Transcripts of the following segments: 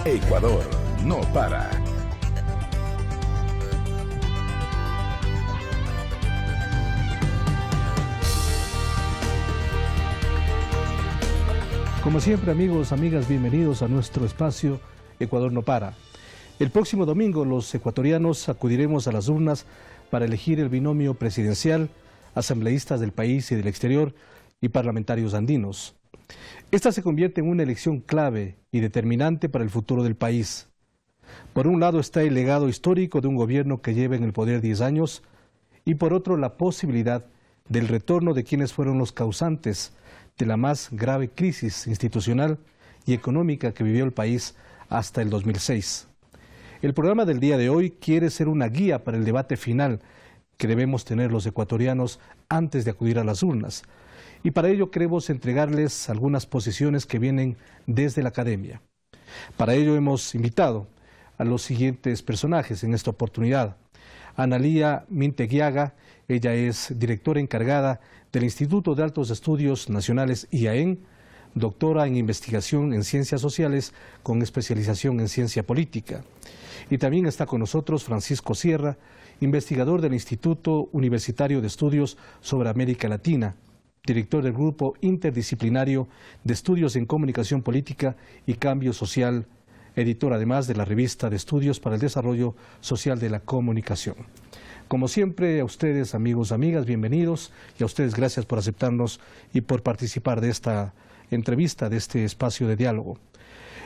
Ecuador no para. Como siempre, amigos, amigas, bienvenidos a nuestro espacio Ecuador no para. El próximo domingo los ecuatorianos acudiremos a las urnas para elegir el binomio presidencial, asambleístas del país y del exterior y parlamentarios andinos. Esta se convierte en una elección clave y determinante para el futuro del país. Por un lado está el legado histórico de un gobierno que lleva en el poder 10 años y por otro la posibilidad del retorno de quienes fueron los causantes de la más grave crisis institucional y económica que vivió el país hasta el 2006. El programa del día de hoy quiere ser una guía para el debate final que debemos tener los ecuatorianos antes de acudir a las urnas. Y para ello queremos entregarles algunas posiciones que vienen desde la academia. Para ello hemos invitado a los siguientes personajes en esta oportunidad. Analía Minteguiaga, ella es directora encargada del Instituto de Altos Estudios Nacionales IAEN, doctora en investigación en ciencias sociales con especialización en ciencia política. Y también está con nosotros Francisco Sierra, investigador del Instituto Universitario de Estudios sobre América Latina, director del Grupo Interdisciplinario de Estudios en Comunicación Política y Cambio Social, editor además de la revista de Estudios para el Desarrollo Social de la Comunicación. Como siempre, a ustedes, amigos, amigas, bienvenidos, y a ustedes gracias por aceptarnos y por participar de esta entrevista, de este espacio de diálogo.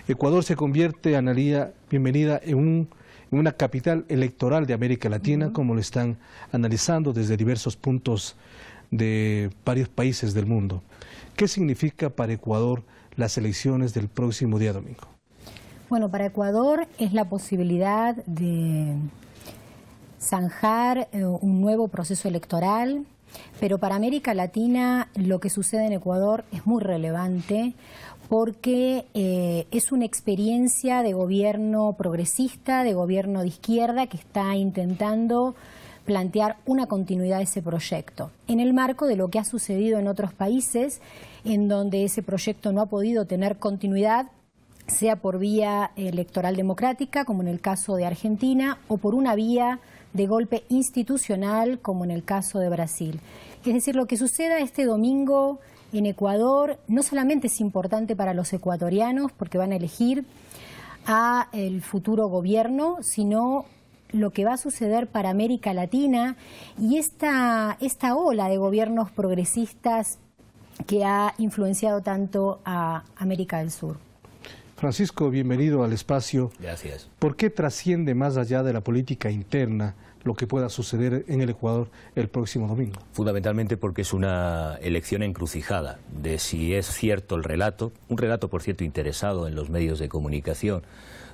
Ecuador se convierte, Analía, bienvenida, en una capital electoral de América Latina, como lo están analizando desde diversos puntos de varios países del mundo. ¿Qué significa para Ecuador las elecciones del próximo día domingo? Bueno, para Ecuador es la posibilidad de zanjar un nuevo proceso electoral, pero para América Latina lo que sucede en Ecuador es muy relevante porque es una experiencia de gobierno progresista, de gobierno de izquierda que está intentando plantear una continuidad de ese proyecto, en el marco de lo que ha sucedido en otros países, en donde ese proyecto no ha podido tener continuidad, sea por vía electoral democrática, como en el caso de Argentina, o por una vía de golpe institucional, como en el caso de Brasil. Es decir, lo que suceda este domingo en Ecuador no solamente es importante para los ecuatorianos, porque van a elegir a el futuro gobierno, sino lo que va a suceder para América Latina y esta ola de gobiernos progresistas que ha influenciado tanto a América del Sur. Francisco, bienvenido al espacio. Gracias. ¿Por qué trasciende más allá de la política interna lo que pueda suceder en el Ecuador el próximo domingo? Fundamentalmente porque es una elección encrucijada de si es cierto el relato, un relato por cierto interesado en los medios de comunicación,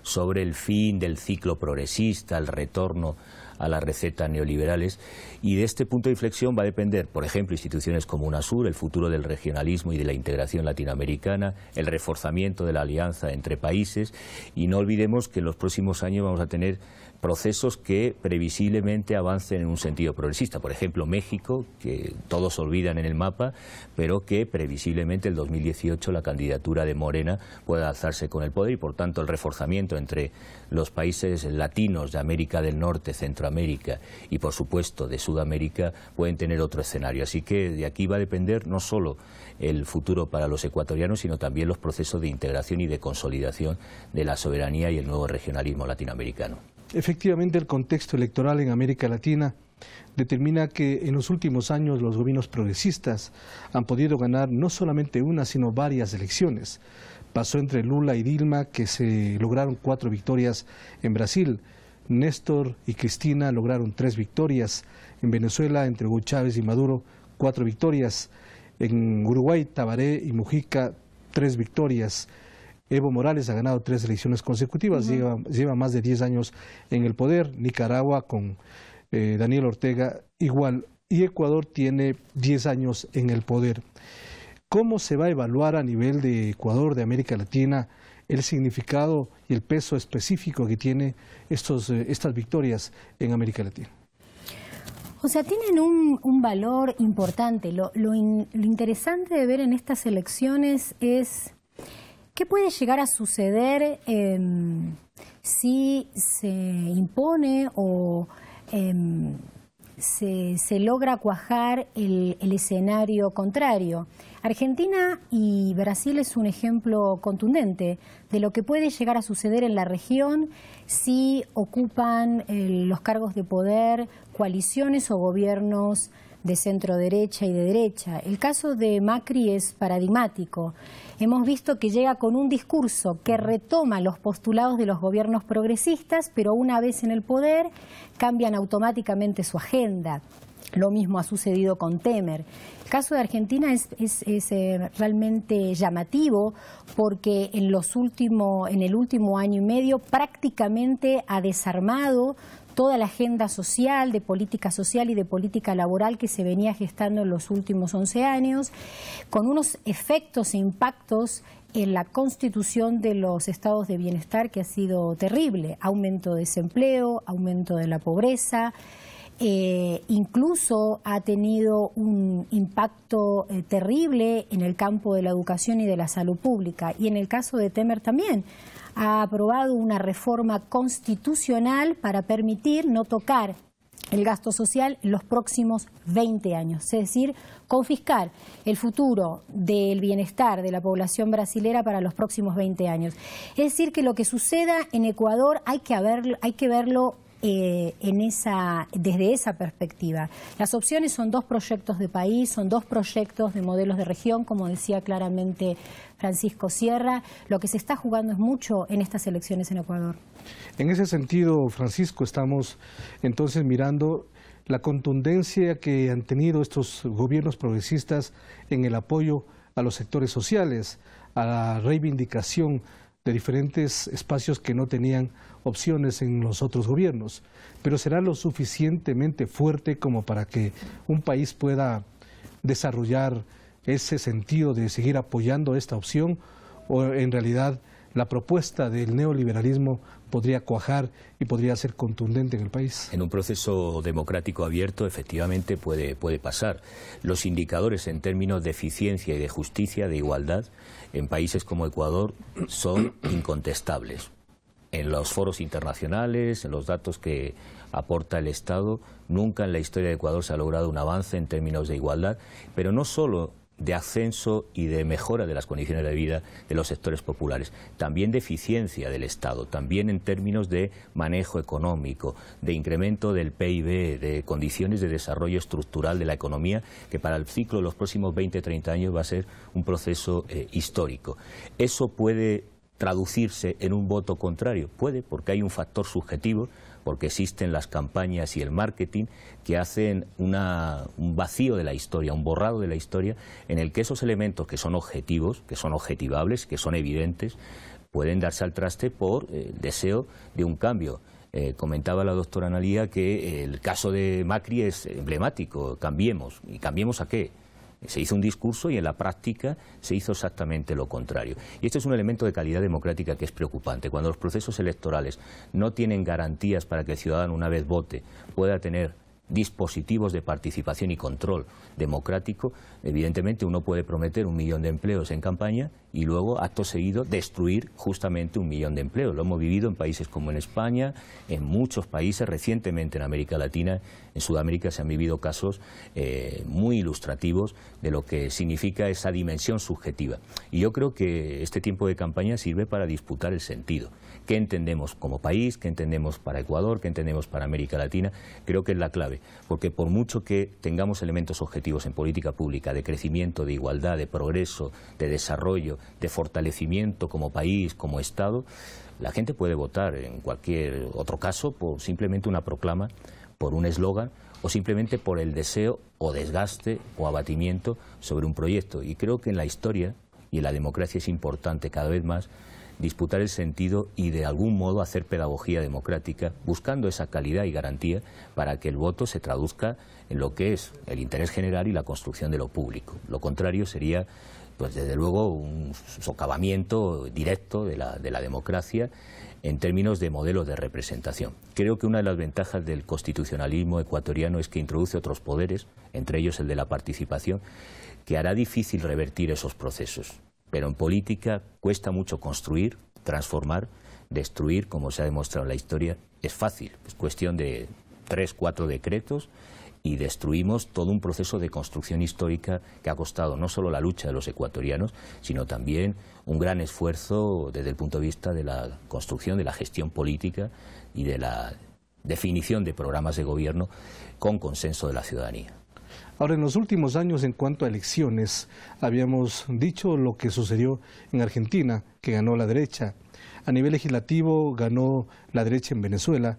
sobre el fin del ciclo progresista, el retorno a las recetas neoliberales, y de este punto de inflexión va a depender, por ejemplo, instituciones como UNASUR, el futuro del regionalismo y de la integración latinoamericana, el reforzamiento de la alianza entre países, y no olvidemos que en los próximos años vamos a tener procesos que previsiblemente avancen en un sentido progresista. Por ejemplo, México, que todos olvidan en el mapa, pero que previsiblemente el 2018 la candidatura de Morena pueda alzarse con el poder y por tanto el reforzamiento entre los países latinos de América del Norte, Centroamérica y por supuesto de Sudamérica pueden tener otro escenario. Así que de aquí va a depender no solo el futuro para los ecuatorianos, sino también los procesos de integración y de consolidación de la soberanía y el nuevo regionalismo latinoamericano. Efectivamente, el contexto electoral en América Latina determina que en los últimos años los gobiernos progresistas han podido ganar no solamente una, sino varias elecciones. Pasó entre Lula y Dilma, que se lograron 4 victorias en Brasil. Néstor y Cristina lograron 3 victorias. En Venezuela, entre Hugo Chávez y Maduro, 4 victorias. En Uruguay, Tabaré y Mujica, 3 victorias. Evo Morales ha ganado 3 elecciones consecutivas, lleva más de 10 años en el poder. Nicaragua con Daniel Ortega igual, y Ecuador tiene 10 años en el poder. ¿Cómo se va a evaluar a nivel de Ecuador, de América Latina, el significado y el peso específico que tiene estas victorias en América Latina? O sea, tienen un valor importante. Lo interesante de ver en estas elecciones es qué puede llegar a suceder si se impone o se logra cuajar el escenario contrario. Argentina y Brasil es un ejemplo contundente de lo que puede llegar a suceder en la región si ocupan los cargos de poder coaliciones o gobiernos de centro derecha y de derecha. El caso de Macri es paradigmático. Hemos visto que llega con un discurso que retoma los postulados de los gobiernos progresistas, pero una vez en el poder cambian automáticamente su agenda. Lo mismo ha sucedido con Temer. El caso de Argentina es realmente llamativo porque en el último año y medio prácticamente ha desarmado toda la agenda social, de política social y de política laboral que se venía gestando en los últimos 11 años, con unos efectos e impactos en la constitución de los estados de bienestar que ha sido terrible. Aumento de desempleo, aumento de la pobreza. Incluso ha tenido un impacto terrible en el campo de la educación y de la salud pública. Y en el caso de Temer también ha aprobado una reforma constitucional para permitir no tocar el gasto social en los próximos 20 años. Es decir, confiscar el futuro del bienestar de la población brasilera para los próximos 20 años. Es decir, que lo que suceda en Ecuador hay que verlo desde esa perspectiva. Las opciones son dos proyectos de país, son dos proyectos de modelos de región, como decía claramente Francisco Sierra. Lo que se está jugando es mucho en estas elecciones en Ecuador. En ese sentido, Francisco, estamos entonces mirando la contundencia que han tenido estos gobiernos progresistas en el apoyo a los sectores sociales, a la reivindicación de diferentes espacios que no tenían opciones en los otros gobiernos. Pero ¿será lo suficientemente fuerte como para que un país pueda desarrollar ese sentido de seguir apoyando esta opción? ¿O en realidad la propuesta del neoliberalismo podría cuajar y podría ser contundente en el país? En un proceso democrático abierto efectivamente puede pasar. Los indicadores en términos de eficiencia y de justicia, de igualdad, en países como Ecuador son incontestables. En los foros internacionales, en los datos que aporta el Estado, nunca en la historia de Ecuador se ha logrado un avance en términos de igualdad, pero no solo de ascenso y de mejora de las condiciones de vida de los sectores populares, también de eficiencia del Estado, también en términos de manejo económico, de incremento del PIB, de condiciones de desarrollo estructural de la economía, que para el ciclo de los próximos 20-30 años va a ser un proceso histórico. Eso puede traducirse en un voto contrario, puede, porque hay un factor subjetivo, porque existen las campañas y el marketing que hacen un vacío de la historia, un borrado de la historia, en el que esos elementos que son objetivos, que son objetivables, que son evidentes, pueden darse al traste por el deseo de un cambio. Comentaba la doctora Analía que el caso de Macri es emblemático, cambiemos. ¿Y cambiemos a qué? Se hizo un discurso y en la práctica se hizo exactamente lo contrario. Y este es un elemento de calidad democrática que es preocupante. Cuando los procesos electorales no tienen garantías para que el ciudadano, una vez vote, pueda tener dispositivos de participación y control democrático, evidentemente uno puede prometer 1 millón de empleos en campaña y luego, acto seguido, destruir justamente 1 millón de empleos. Lo hemos vivido en países como en España, en muchos países, recientemente en América Latina, en Sudamérica se han vivido casos muy ilustrativos de lo que significa esa dimensión subjetiva. Y yo creo que este tiempo de campaña sirve para disputar el sentido. ¿Qué entendemos como país? ¿Qué entendemos para Ecuador? ¿Qué entendemos para América Latina? Creo que es la clave, porque por mucho que tengamos elementos objetivos en política pública de crecimiento, de igualdad, de progreso, de desarrollo, de fortalecimiento como país, como Estado, la gente puede votar en cualquier otro caso por simplemente una proclama, por un eslogan o simplemente por el deseo o desgaste o abatimiento sobre un proyecto. Y creo que en la historia y en la democracia es importante cada vez más disputar el sentido y de algún modo hacer pedagogía democrática, buscando esa calidad y garantía para que el voto se traduzca en lo que es el interés general y la construcción de lo público. Lo contrario sería pues desde luego un socavamiento directo de la democracia en términos de modelo de representación. Creo que una de las ventajas del constitucionalismo ecuatoriano es que introduce otros poderes, entre ellos el de la participación, que hará difícil revertir esos procesos. Pero en política cuesta mucho construir, transformar, destruir, como se ha demostrado en la historia, es fácil, es cuestión de 3, 4 decretos y destruimos todo un proceso de construcción histórica que ha costado no solo la lucha de los ecuatorianos, sino también un gran esfuerzo desde el punto de vista de la construcción, de la gestión política y de la definición de programas de gobierno con consenso de la ciudadanía. Ahora, en los últimos años, en cuanto a elecciones, habíamos dicho lo que sucedió en Argentina, que ganó la derecha. A nivel legislativo ganó la derecha en Venezuela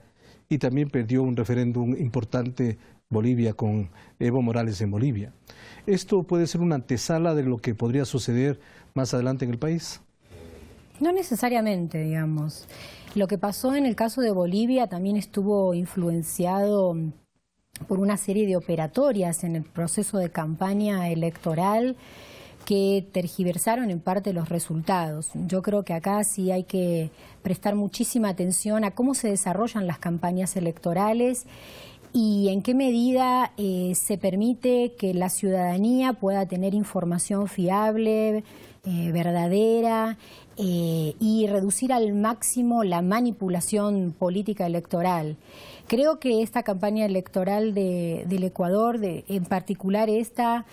y también perdió un referéndum importante Bolivia con Evo Morales en Bolivia. ¿Esto puede ser una antesala de lo que podría suceder más adelante en el país? No necesariamente, digamos. Lo que pasó en el caso de Bolivia también estuvo influenciado por una serie de operatorias en el proceso de campaña electoral que tergiversaron en parte los resultados. Yo creo que acá sí hay que prestar muchísima atención a cómo se desarrollan las campañas electorales y en qué medida se permite que la ciudadanía pueda tener información fiable, verdadera, y reducir al máximo la manipulación política electoral. Creo que esta campaña electoral del Ecuador, en particular esta,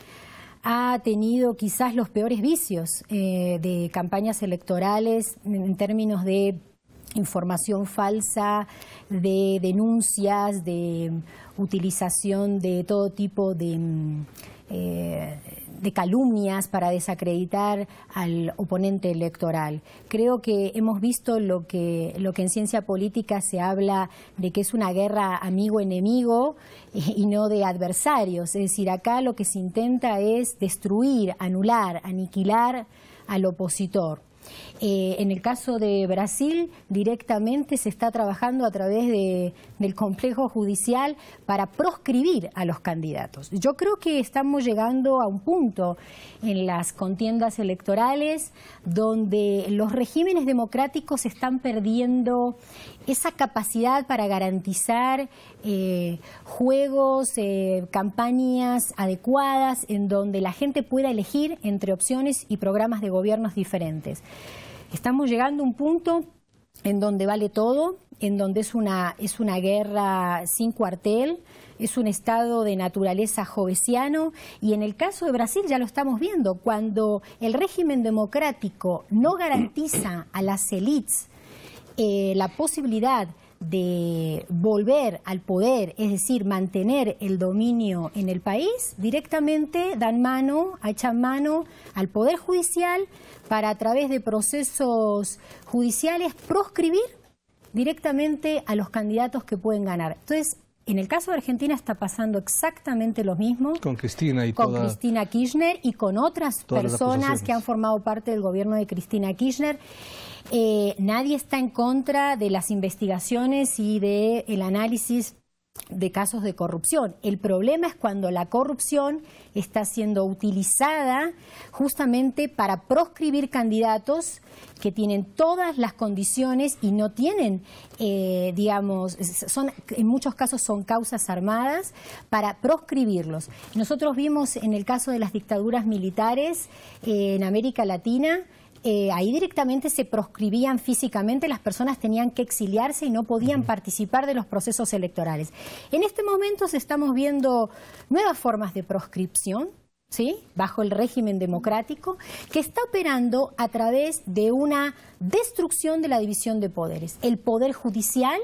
ha tenido quizás los peores vicios de campañas electorales en términos de información falsa, de denuncias, de utilización de todo tipo de calumnias para desacreditar al oponente electoral. Creo que hemos visto lo que en ciencia política se habla de que es una guerra amigo-enemigo y no de adversarios. Es decir, acá lo que se intenta es destruir, anular, aniquilar al opositor. En el caso de Brasil, directamente se está trabajando a través del complejo judicial para proscribir a los candidatos. Yo creo que estamos llegando a un punto en las contiendas electorales donde los regímenes democráticos están perdiendo esa capacidad para garantizar juegos, campañas adecuadas en donde la gente pueda elegir entre opciones y programas de gobiernos diferentes. Estamos llegando a un punto en donde vale todo, en donde es una guerra sin cuartel, es un estado de naturaleza jovesiano y en el caso de Brasil ya lo estamos viendo, cuando el régimen democrático no garantiza a las élites la posibilidad de volver al poder, es decir, mantener el dominio en el país, directamente echan mano al Poder Judicial para a través de procesos judiciales proscribir directamente a los candidatos que pueden ganar. Entonces, en el caso de Argentina está pasando exactamente lo mismo. Con Cristina y con Cristina Kirchner y con otras personas que han formado parte del gobierno de Cristina Kirchner. Nadie está en contra de las investigaciones y del análisis de casos de corrupción. El problema es cuando la corrupción está siendo utilizada justamente para proscribir candidatos que tienen todas las condiciones y no tienen, digamos, en muchos casos son causas armadas para proscribirlos. Nosotros vimos en el caso de las dictaduras militares en América Latina, ahí directamente se proscribían físicamente, las personas tenían que exiliarse y no podían participar de los procesos electorales. En este momento se estamos viendo nuevas formas de proscripción, ¿sí?, bajo el régimen democrático, que está operando a través de una destrucción de la división de poderes. El Poder Judicial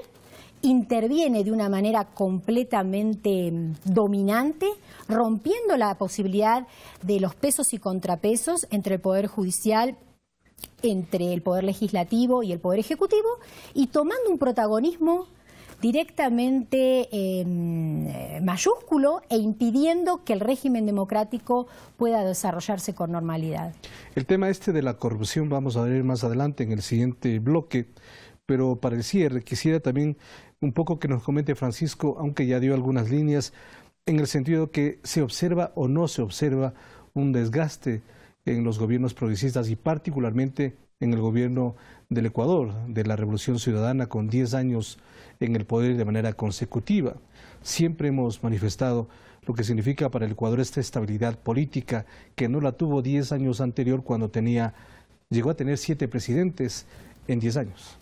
interviene de una manera completamente dominante, rompiendo la posibilidad de los pesos y contrapesos entre el Poder Judicial, entre el Poder Legislativo y el Poder Ejecutivo, y tomando un protagonismo directamente mayúsculo e impidiendo que el régimen democrático pueda desarrollarse con normalidad. El tema de la corrupción vamos a ver más adelante en el siguiente bloque, pero para el cierre quisiera también un poco que nos comente Francisco, aunque ya dio algunas líneas, en el sentido que se observa o no se observa un desgaste en los gobiernos progresistas y particularmente en el gobierno del Ecuador, de la Revolución Ciudadana, con 10 años en el poder de manera consecutiva. Siempre hemos manifestado lo que significa para el Ecuador esta estabilidad política que no la tuvo 10 años anterior cuando llegó a tener 7 presidentes en 10 años.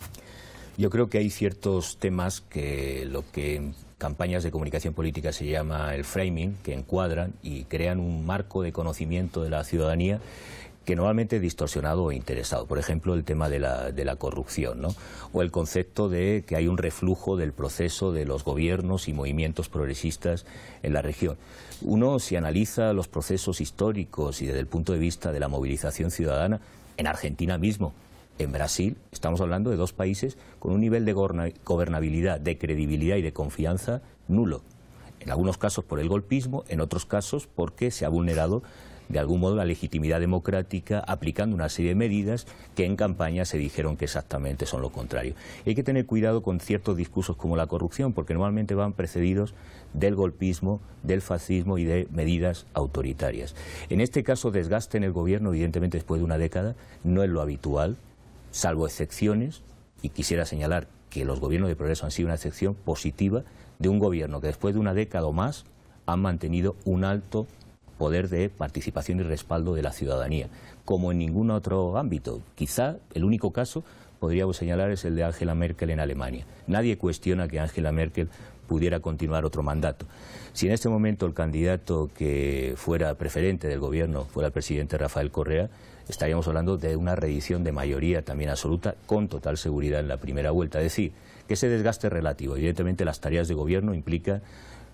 Yo creo que hay ciertos temas que lo que en campañas de comunicación política se llama el framing, que encuadran y crean un marco de conocimiento de la ciudadanía que normalmente es distorsionado o interesado. Por ejemplo, el tema de la corrupción, ¿no? O el concepto de que hay un reflujo del proceso de los gobiernos y movimientos progresistas en la región. Uno, si analiza los procesos históricos y desde el punto de vista de la movilización ciudadana, en Argentina mismo, en Brasil, estamos hablando de 2 países con un nivel de gobernabilidad, de credibilidad y de confianza nulo. En algunos casos por el golpismo, en otros casos porque se ha vulnerado de algún modo la legitimidad democrática aplicando una serie de medidas que en campaña se dijeron que exactamente son lo contrario. Y hay que tener cuidado con ciertos discursos como la corrupción, porque normalmente van precedidos del golpismo, del fascismo y de medidas autoritarias. En este caso, desgaste en el gobierno, evidentemente después de una década, no es lo habitual, salvo excepciones, y quisiera señalar que los gobiernos de progreso han sido una excepción positiva de un gobierno que después de una década o más han mantenido un alto poder de participación y respaldo de la ciudadanía, como en ningún otro ámbito. Quizá el único caso, podríamos señalar, es el de Angela Merkel en Alemania. Nadie cuestiona que Angela Merkel pudiera continuar otro mandato. Si en este momento el candidato que fuera preferente del gobierno fuera el presidente Rafael Correa, estaríamos hablando de una reedición de mayoría también absoluta, con total seguridad en la primera vuelta. Es decir, que ese desgaste relativo, evidentemente las tareas de gobierno implican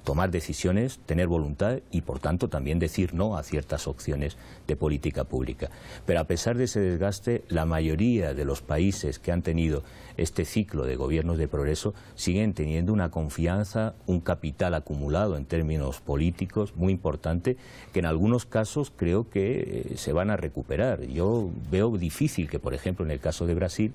tomar decisiones, tener voluntad y, por tanto, también decir no a ciertas opciones de política pública. Pero a pesar de ese desgaste, la mayoría de los países que han tenido este ciclo de gobiernos de progreso siguen teniendo una confianza, un capital acumulado en términos políticos muy importante, que en algunos casos creo que se van a recuperar. Yo veo difícil que, por ejemplo, en el caso de Brasil,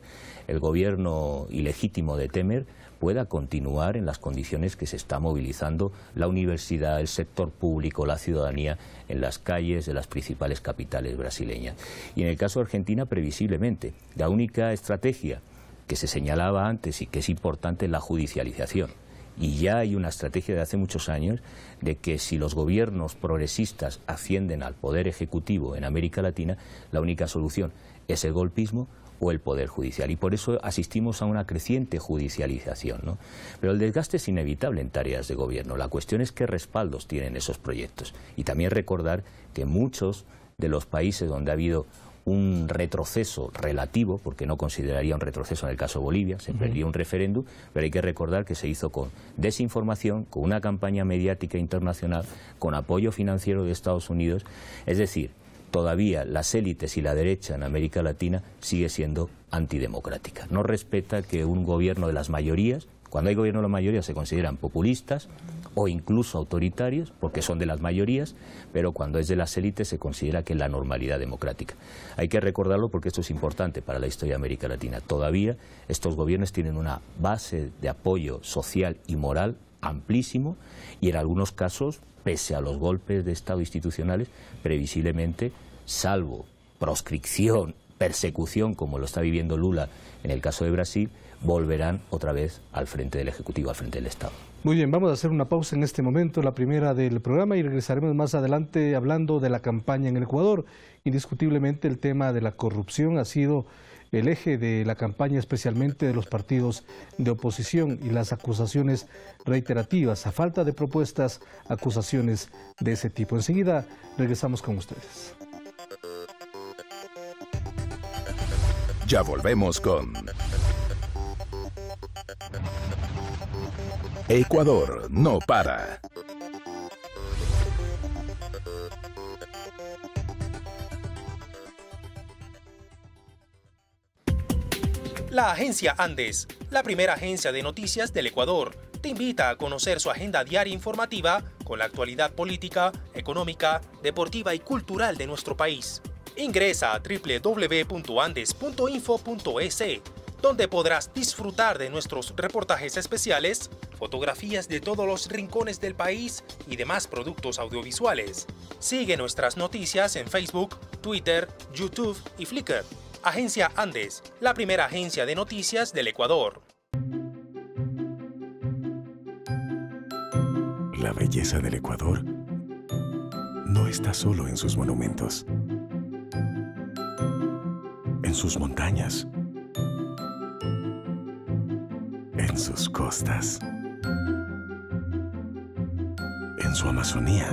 el gobierno ilegítimo de Temer pueda continuar en las condiciones que se está movilizando la universidad, el sector público, la ciudadanía en las calles de las principales capitales brasileñas. Y en el caso de Argentina, previsiblemente, la única estrategia que se señalaba antes y que es importante es la judicialización. Y ya hay una estrategia de hace muchos años de que si los gobiernos progresistas ascienden al poder ejecutivo en América Latina, la única solución es el golpismo o el Poder Judicial. Y por eso asistimos a una creciente judicialización, ¿no? Pero el desgaste es inevitable en tareas de gobierno. La cuestión es qué respaldos tienen esos proyectos. Y también recordar que muchos de los países donde ha habido un retroceso relativo, porque no consideraría un retroceso en el caso de Bolivia, se perdió un referéndum, pero hay que recordar que se hizo con desinformación, con una campaña mediática internacional, con apoyo financiero de Estados Unidos, es decir, todavía las élites y la derecha en América Latina sigue siendo antidemocrática. No respeta que un gobierno de las mayorías, cuando hay gobierno de las mayorías se consideran populistas o incluso autoritarios, porque son de las mayorías, pero cuando es de las élites se considera que es la normalidad democrática. Hay que recordarlo porque esto es importante para la historia de América Latina. Todavía estos gobiernos tienen una base de apoyo social y moral amplísimo y en algunos casos, pese a los golpes de Estado institucionales, previsiblemente, salvo proscripción, persecución, como lo está viviendo Lula en el caso de Brasil, volverán otra vez al frente del Ejecutivo, al frente del Estado. Muy bien, vamos a hacer una pausa en este momento, la primera del programa, y regresaremos más adelante hablando de la campaña en el Ecuador. Indiscutiblemente el tema de la corrupción ha sido el eje de la campaña, especialmente de los partidos de oposición, y las acusaciones reiterativas, a falta de propuestas, acusaciones de ese tipo. Enseguida regresamos con ustedes. Ya volvemos con Ecuador no para. La agencia Andes, la primera agencia de noticias del Ecuador, te invita a conocer su agenda diaria informativa con la actualidad política, económica, deportiva y cultural de nuestro país. Ingresa a www.andes.info.es, donde podrás disfrutar de nuestros reportajes especiales, fotografías de todos los rincones del país y demás productos audiovisuales. Sigue nuestras noticias en Facebook, Twitter, YouTube y Flickr. Agencia Andes, la primera agencia de noticias del Ecuador. La belleza del Ecuador no está solo en sus monumentos, en sus montañas, en sus costas, en su Amazonía,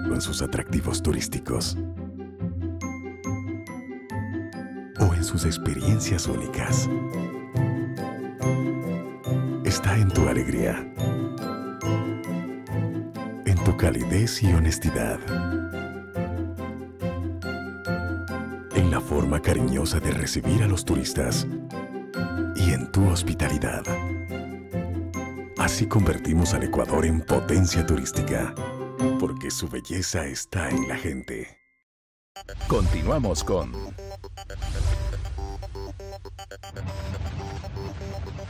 con sus atractivos turísticos o en sus experiencias únicas. Está en tu alegría, en tu calidez y honestidad, en la forma cariñosa de recibir a los turistas y en tu hospitalidad. Así convertimos al Ecuador en potencia turística, porque su belleza está en la gente. Continuamos con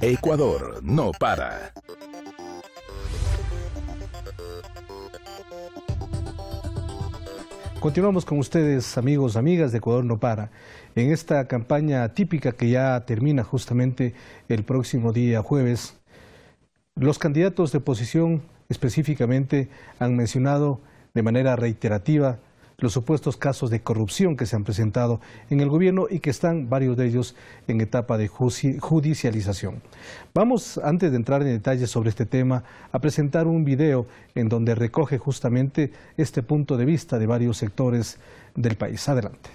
Ecuador no para. Continuamos con ustedes, amigos, amigas de Ecuador no para, en esta campaña típica que ya termina justamente el próximo día jueves. Los candidatos de oposición específicamente han mencionado de manera reiterativa los supuestos casos de corrupción que se han presentado en el gobierno y que están varios de ellos en etapa de judicialización. Vamos, antes de entrar en detalles sobre este tema, a presentar un video en donde recoge justamente este punto de vista de varios sectores del país. Adelante.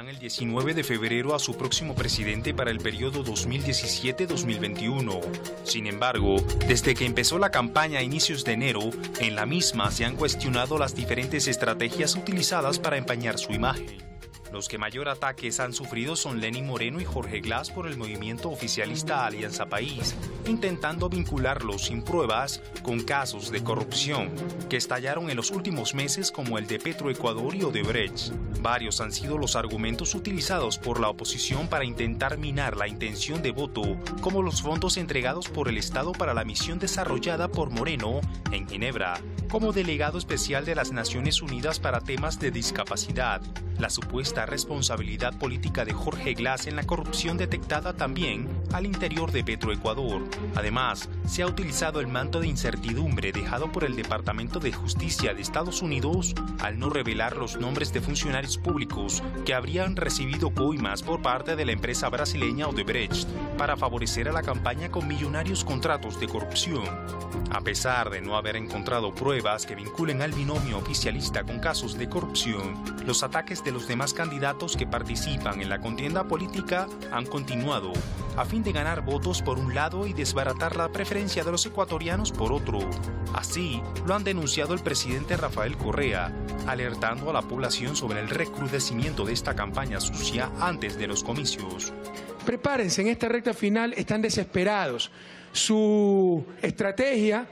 El 19 de febrero a su próximo presidente para el periodo 2017-2021. Sin embargo, desde que empezó la campaña a inicios de enero, en la misma se han cuestionado las diferentes estrategias utilizadas para empañar su imagen. Los que mayor ataques han sufrido son Lenín Moreno y Jorge Glass por el movimiento oficialista Alianza País, intentando vincularlos sin pruebas con casos de corrupción que estallaron en los últimos meses como el de Petroecuador y Odebrecht. Varios han sido los argumentos utilizados por la oposición para intentar minar la intención de voto, como los fondos entregados por el Estado para la misión desarrollada por Moreno en Ginebra, como delegado especial de las Naciones Unidas para temas de discapacidad, la supuesta responsabilidad política de Jorge Glass en la corrupción detectada también al interior de Petroecuador. Además, se ha utilizado el manto de incertidumbre dejado por el Departamento de Justicia de Estados Unidos al no revelar los nombres de funcionarios públicos que habrían recibido coimas por parte de la empresa brasileña Odebrecht para favorecer a la campaña con millonarios contratos de corrupción. A pesar de no haber encontrado pruebas que vinculen al binomio oficialista con casos de corrupción, los ataques de los demás candidatos que participan en la contienda política han continuado, a fin de ganar votos por un lado y desbaratar la preferencia de los ecuatorianos por otro. Así lo han denunciado el presidente Rafael Correa, alertando a la población sobre el recrudecimiento de esta campaña sucia antes de los comicios. Prepárense, en esta recta final están desesperados. Su estrategia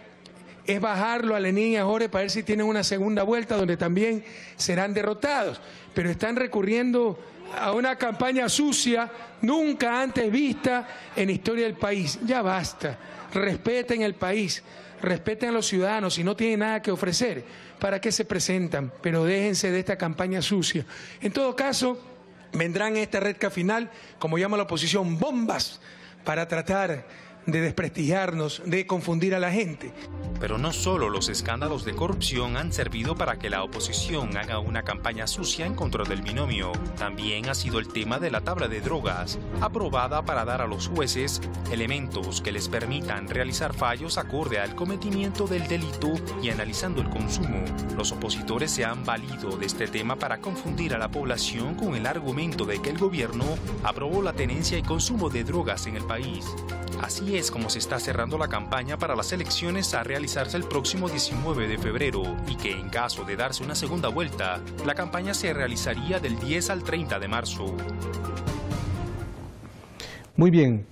es bajarlo a Lenín y a Jorge para ver si tienen una segunda vuelta donde también serán derrotados. Pero están recurriendo a una campaña sucia nunca antes vista en la historia del país. Ya basta, respeten el país, respeten a los ciudadanos. Si no tienen nada que ofrecer, ¿para qué se presentan? Pero déjense de esta campaña sucia. En todo caso, vendrán en esta recta final, como llama la oposición, bombas para tratar de desprestigiarnos, de confundir a la gente. Pero no solo los escándalos de corrupción han servido para que la oposición haga una campaña sucia en contra del binomio. También ha sido el tema de la tabla de drogas, aprobada para dar a los jueces elementos que les permitan realizar fallos acorde al cometimiento del delito y analizando el consumo. Los opositores se han valido de este tema para confundir a la población con el argumento de que el gobierno aprobó la tenencia y consumo de drogas en el país. Así es como se está cerrando la campaña para las elecciones a realizarse el próximo 19 de febrero y que en caso de darse una segunda vuelta, la campaña se realizaría del 10 al 30 de marzo. Muy bien.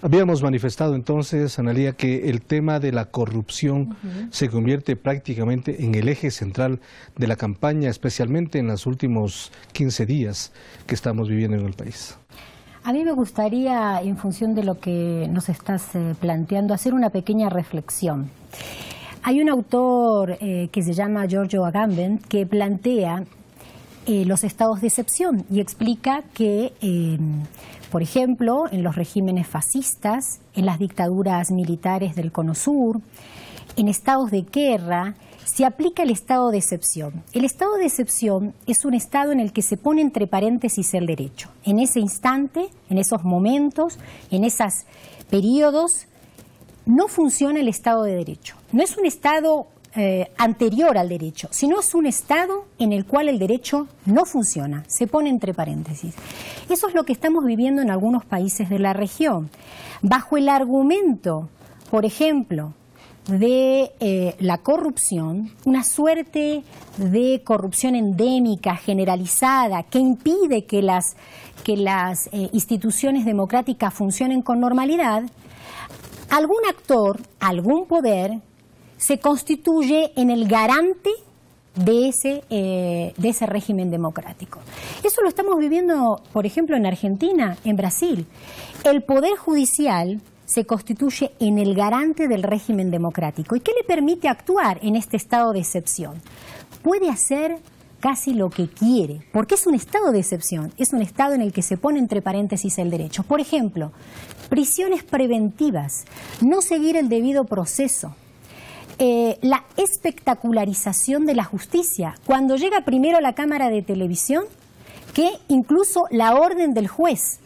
Habíamos manifestado entonces, Analía, que el tema de la corrupción se convierte prácticamente en el eje central de la campaña, especialmente en los últimos 15 días que estamos viviendo en el país. A mí me gustaría, en función de lo que nos estás planteando, hacer una pequeña reflexión. Hay un autor que se llama Giorgio Agamben que plantea los estados de excepción y explica que, por ejemplo, en los regímenes fascistas, en las dictaduras militares del Cono Sur, en estados de guerra, se aplica el estado de excepción. El estado de excepción es un estado en el que se pone entre paréntesis el derecho. En ese instante, en esos momentos, en esos periodos, no funciona el estado de derecho. No es un estado anterior al derecho, sino es un estado en el cual el derecho no funciona, se pone entre paréntesis. Eso es lo que estamos viviendo en algunos países de la región. Bajo el argumento, por ejemplo, de la corrupción, una suerte de corrupción endémica, generalizada, que impide que las instituciones democráticas funcionen con normalidad, algún actor, algún poder, se constituye en el garante de ese régimen democrático. Eso lo estamos viviendo, por ejemplo, en Argentina, en Brasil. El Poder Judicial se constituye en el garante del régimen democrático. ¿Y qué le permite actuar en este estado de excepción? Puede hacer casi lo que quiere, porque es un estado de excepción, es un estado en el que se pone entre paréntesis el derecho. Por ejemplo, prisiones preventivas, no seguir el debido proceso, la espectacularización de la justicia, cuando llega primero a la cámara de televisión que incluso la orden del juez.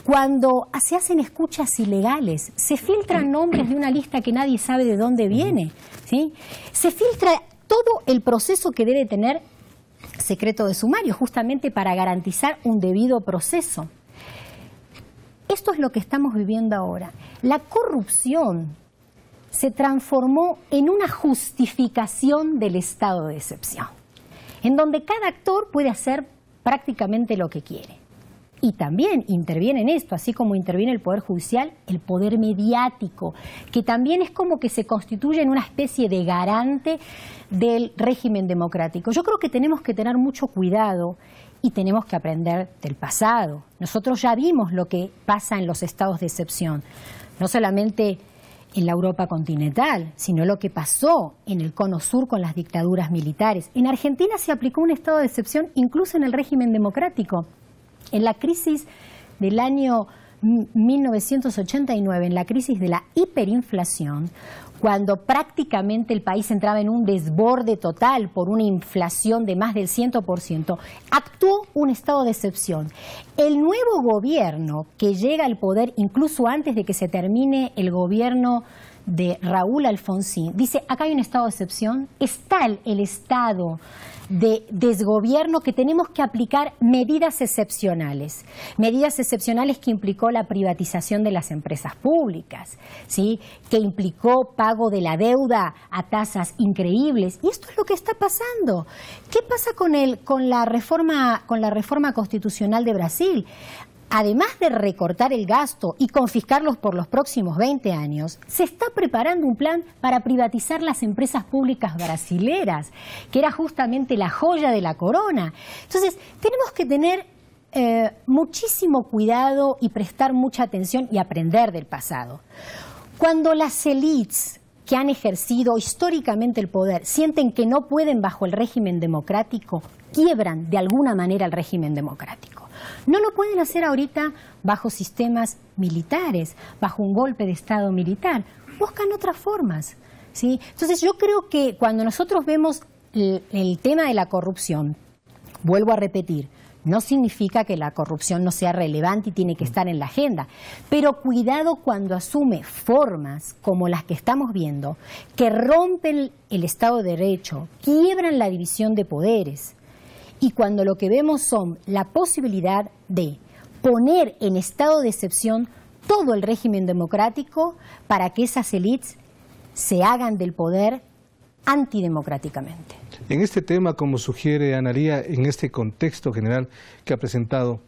Cuando se hacen escuchas ilegales, se filtran nombres de una lista que nadie sabe de dónde viene, ¿sí? Se filtra todo el proceso que debe tener secreto de sumario, justamente para garantizar un debido proceso. Esto es lo que estamos viviendo ahora. La corrupción se transformó en una justificación del estado de excepción, en donde cada actor puede hacer prácticamente lo que quiere. Y también interviene en esto, así como interviene el Poder Judicial, el poder mediático, que también es como que se constituye en una especie de garante del régimen democrático. Yo creo que tenemos que tener mucho cuidado y tenemos que aprender del pasado. Nosotros ya vimos lo que pasa en los estados de excepción, no solamente en la Europa continental, sino lo que pasó en el Cono Sur con las dictaduras militares. En Argentina se aplicó un estado de excepción incluso en el régimen democrático. En la crisis del año 1989, en la crisis de la hiperinflación, cuando prácticamente el país entraba en un desborde total por una inflación de más del 100%, actuó un estado de excepción. El nuevo gobierno que llega al poder, incluso antes de que se termine el gobierno de Raúl Alfonsín, dice, acá hay un estado de excepción, es tal el estado de desgobierno que tenemos que aplicar medidas excepcionales que implicó la privatización de las empresas públicas, ¿sí? Que implicó pago de la deuda a tasas increíbles. Y esto es lo que está pasando. ¿Qué pasa con la reforma constitucional de Brasil? Además de recortar el gasto y confiscarlos por los próximos 20 años, se está preparando un plan para privatizar las empresas públicas brasileras, que era justamente la joya de la corona. Entonces, tenemos que tener muchísimo cuidado y prestar mucha atención y aprender del pasado. Cuando las élites que han ejercido históricamente el poder sienten que no pueden bajo el régimen democrático, quiebran de alguna manera el régimen democrático. No lo pueden hacer ahorita bajo sistemas militares, bajo un golpe de Estado militar. Buscan otras formas, ¿sí? Entonces yo creo que cuando nosotros vemos el tema de la corrupción, vuelvo a repetir, no significa que la corrupción no sea relevante y tiene que estar en la agenda, pero cuidado cuando asume formas como las que estamos viendo, que rompen el Estado de Derecho, quiebran la división de poderes. Y cuando lo que vemos son la posibilidad de poner en estado de excepción todo el régimen democrático para que esas élites se hagan del poder antidemocráticamente. En este tema, como sugiere Ana Lía, en este contexto general que ha presentado,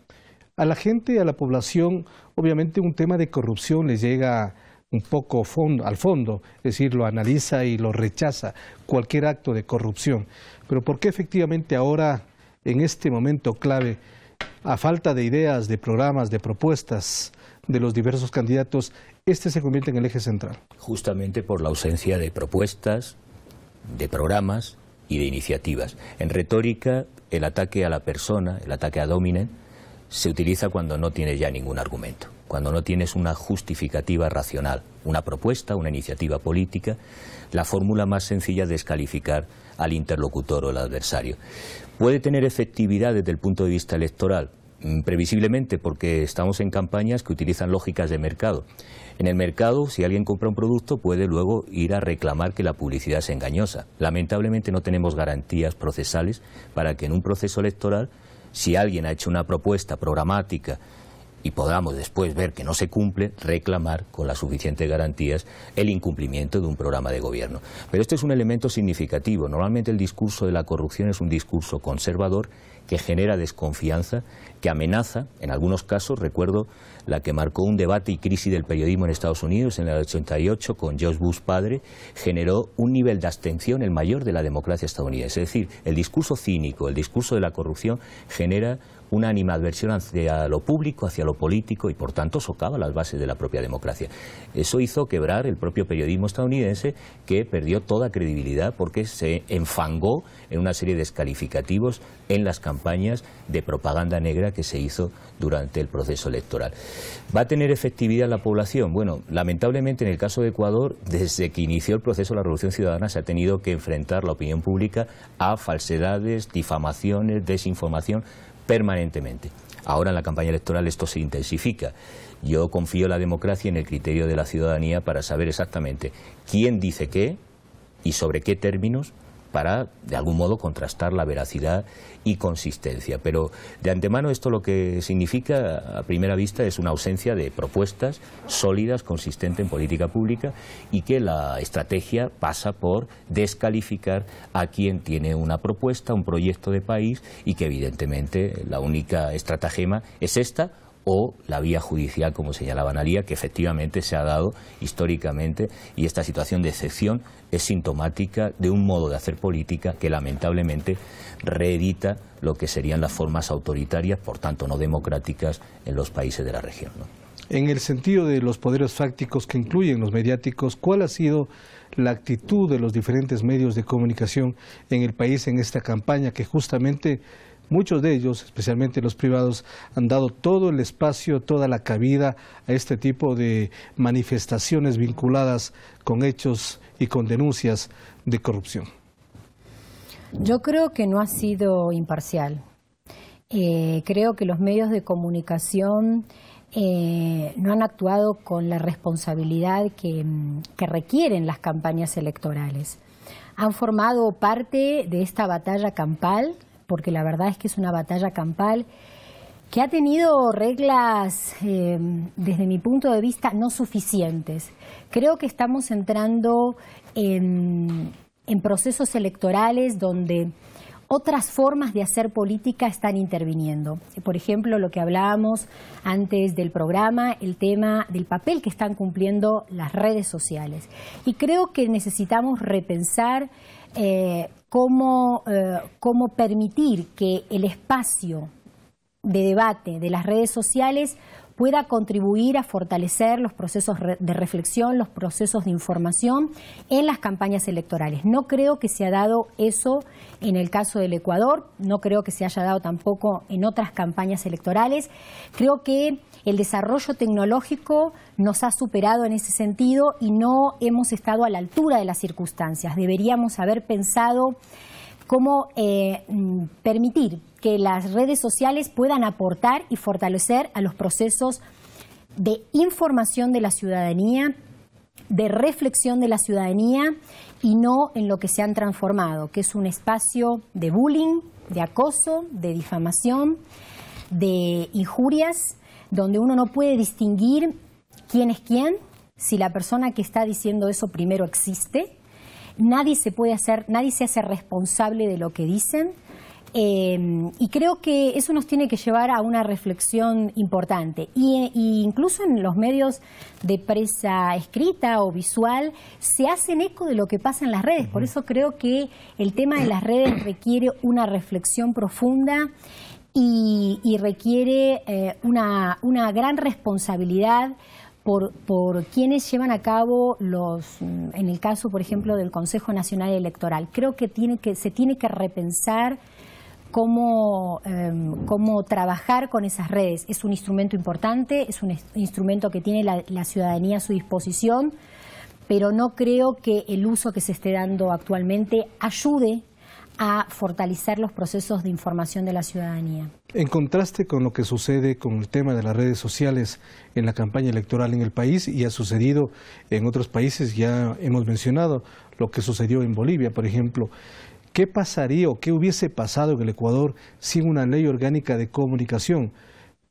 a la gente, a la población, obviamente un tema de corrupción les llega un poco al fondo, es decir, lo analiza y lo rechaza, cualquier acto de corrupción. Pero ¿por qué efectivamente ahora, en este momento clave, a falta de ideas, de programas, de propuestas de los diversos candidatos, este se convierte en el eje central? Justamente por la ausencia de propuestas, de programas y de iniciativas. En retórica, el ataque a la persona, el ataque ad hominem, se utiliza cuando no tienes ya ningún argumento, cuando no tienes una justificativa racional, una propuesta, una iniciativa política. La fórmula más sencilla es descalificar al interlocutor o al adversario. ¿Puede tener efectividad desde el punto de vista electoral? Previsiblemente, porque estamos en campañas que utilizan lógicas de mercado. En el mercado, si alguien compra un producto, puede luego ir a reclamar que la publicidad es engañosa. Lamentablemente no tenemos garantías procesales para que en un proceso electoral, si alguien ha hecho una propuesta programática y podamos después ver que no se cumple, reclamar con las suficientes garantías el incumplimiento de un programa de gobierno. Pero este es un elemento significativo. Normalmente el discurso de la corrupción es un discurso conservador que genera desconfianza, que amenaza, en algunos casos, recuerdo la que marcó un debate y crisis del periodismo en Estados Unidos en el 88 con George Bush padre, generó un nivel de abstención el mayor de la democracia estadounidense. Es decir, el discurso cínico, el discurso de la corrupción genera una animadversión hacia lo público, hacia lo político y por tanto socava las bases de la propia democracia. Eso hizo quebrar el propio periodismo estadounidense, que perdió toda credibilidad porque se enfangó en una serie de descalificativos en las campañas de propaganda negra que se hizo durante el proceso electoral. ¿Va a tener efectividad la población? Bueno, lamentablemente en el caso de Ecuador, desde que inició el proceso de la Revolución Ciudadana, se ha tenido que enfrentar la opinión pública a falsedades, difamaciones, desinformación permanentemente. Ahora en la campaña electoral esto se intensifica. Yo confío en la democracia y en el criterio de la ciudadanía para saber exactamente quién dice qué y sobre qué términos, para de algún modo contrastar la veracidad y consistencia. Pero de antemano esto lo que significa a primera vista es una ausencia de propuestas sólidas, consistentes en política pública, y que la estrategia pasa por descalificar a quien tiene una propuesta, un proyecto de país, y que evidentemente la única estratagema es esta, o la vía judicial, como señalaba Analía, que efectivamente se ha dado históricamente, y esta situación de excepción es sintomática de un modo de hacer política que lamentablemente reedita lo que serían las formas autoritarias, por tanto no democráticas, en los países de la región, ¿no? En el sentido de los poderes fácticos que incluyen los mediáticos, ¿cuál ha sido la actitud de los diferentes medios de comunicación en el país en esta campaña, que justamente muchos de ellos, especialmente los privados, han dado todo el espacio, toda la cabida a este tipo de manifestaciones vinculadas con hechos y con denuncias de corrupción? Yo creo que no ha sido imparcial. Creo que los medios de comunicación no han actuado con la responsabilidad que requieren las campañas electorales. Han formado parte de esta batalla campal, porque la verdad es que es una batalla campal que ha tenido reglas, desde mi punto de vista, no suficientes. Creo que estamos entrando en procesos electorales donde otras formas de hacer política están interviniendo. Por ejemplo, lo que hablábamos antes del programa, el tema del papel que están cumpliendo las redes sociales. Y creo que necesitamos repensar cómo permitir que el espacio de debate de las redes sociales pueda contribuir a fortalecer los procesos de reflexión, los procesos de información en las campañas electorales. No creo que se ha dado eso en el caso del Ecuador, no creo que se haya dado tampoco en otras campañas electorales. Creo que el desarrollo tecnológico nos ha superado en ese sentido y no hemos estado a la altura de las circunstancias. Deberíamos haber pensado cómo permitir que las redes sociales puedan aportar y fortalecer a los procesos de información de la ciudadanía, de reflexión de la ciudadanía, y no en lo que se han transformado, que es un espacio de bullying, de acoso, de difamación, de injurias, donde uno no puede distinguir quién es quién, si la persona que está diciendo eso primero existe. Nadie se hace responsable de lo que dicen, y creo que eso nos tiene que llevar a una reflexión importante. Y incluso en los medios de prensa escrita o visual se hacen eco de lo que pasa en las redes. Por eso creo que el tema de las redes requiere una reflexión profunda y requiere una gran responsabilidad, por quienes llevan a cabo en el caso, por ejemplo, del Consejo Nacional Electoral. Creo que se tiene que repensar cómo trabajar con esas redes. Es un instrumento importante, es un instrumento que tiene la ciudadanía a su disposición, pero no creo que el uso que se esté dando actualmente ayude a fortalecer los procesos de información de la ciudadanía. En contraste con lo que sucede con el tema de las redes sociales en la campaña electoral en el país y ha sucedido en otros países, ya hemos mencionado lo que sucedió en Bolivia, por ejemplo. ¿Qué pasaría o qué hubiese pasado en el Ecuador sin una ley orgánica de comunicación?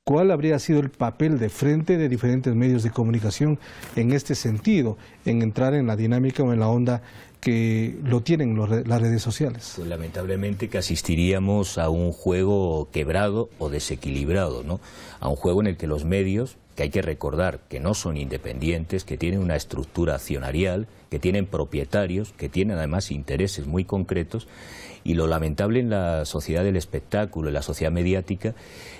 ¿Cuál habría sido el papel de frente de diferentes medios de comunicación en este sentido, en entrar en la dinámica o en la onda que lo tienen las redes sociales? Pues lamentablemente que asistiríamos a un juego quebrado o desequilibrado, ¿no? A un juego en el que los medios, que hay que recordar que no son independientes, que tienen una estructura accionarial, que tienen propietarios, que tienen además intereses muy concretos, y lo lamentable en la sociedad del espectáculo, en la sociedad mediática,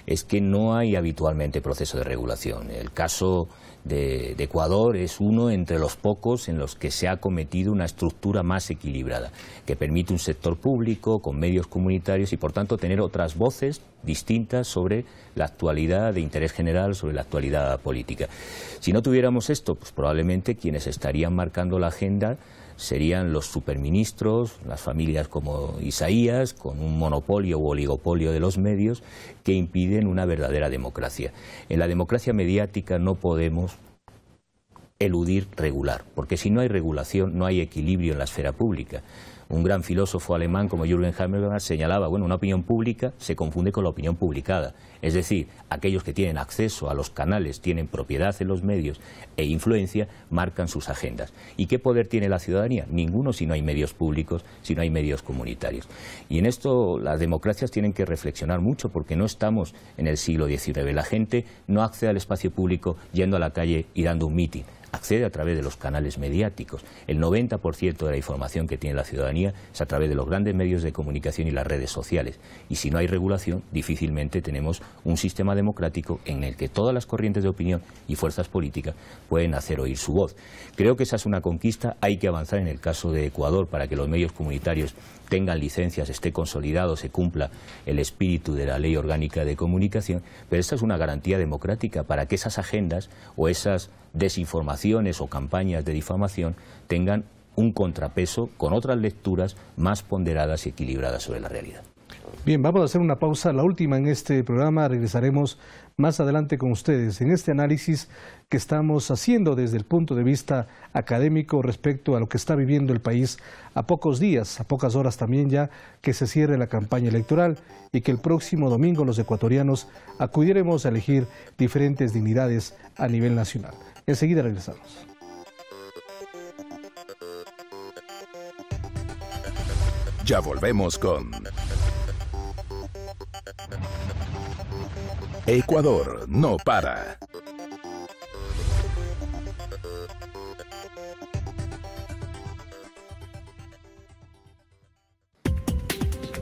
es que no hay habitualmente proceso de regulación. El caso de Ecuador es uno entre los pocos en los que se ha cometido una estructura más equilibrada, que permite un sector público con medios comunitarios y por tanto tener otras voces distintas sobre la actualidad de interés general, sobre la actualidad política. Si no tuviéramos esto, pues probablemente quienes estarían marcando la agenda serían los superministros, las familias como Isaías, con un monopolio u oligopolio de los medios que impiden una verdadera democracia. En la democracia mediática no podemos eludir regular, porque si no hay regulación no hay equilibrio en la esfera pública. Un gran filósofo alemán como Jürgen Habermas señalaba, bueno, una opinión pública se confunde con la opinión publicada. Es decir, aquellos que tienen acceso a los canales, tienen propiedad en los medios e influencia, marcan sus agendas. ¿Y qué poder tiene la ciudadanía? Ninguno si no hay medios públicos, si no hay medios comunitarios. Y en esto las democracias tienen que reflexionar mucho porque no estamos en el siglo XIX. La gente no accede al espacio público yendo a la calle y dando un mitin. Accede a través de los canales mediáticos. El 90% de la información que tiene la ciudadanía es a través de los grandes medios de comunicación y las redes sociales. Y si no hay regulación, difícilmente tenemos un sistema democrático en el que todas las corrientes de opinión y fuerzas políticas pueden hacer oír su voz. Creo que esa es una conquista. Hay que avanzar en el caso de Ecuador para que los medios comunitarios tengan licencias, esté consolidado, se cumpla el espíritu de la Ley Orgánica de Comunicación, pero esta es una garantía democrática para que esas agendas o esas desinformaciones o campañas de difamación tengan un contrapeso con otras lecturas más ponderadas y equilibradas sobre la realidad. Bien, vamos a hacer una pausa, la última en este programa. Regresaremos más adelante con ustedes en este análisis que estamos haciendo desde el punto de vista académico respecto a lo que está viviendo el país a pocos días, a pocas horas también ya que se cierre la campaña electoral y que el próximo domingo los ecuatorianos acudiremos a elegir diferentes dignidades a nivel nacional. Enseguida regresamos. Ya volvemos con Ecuador no para.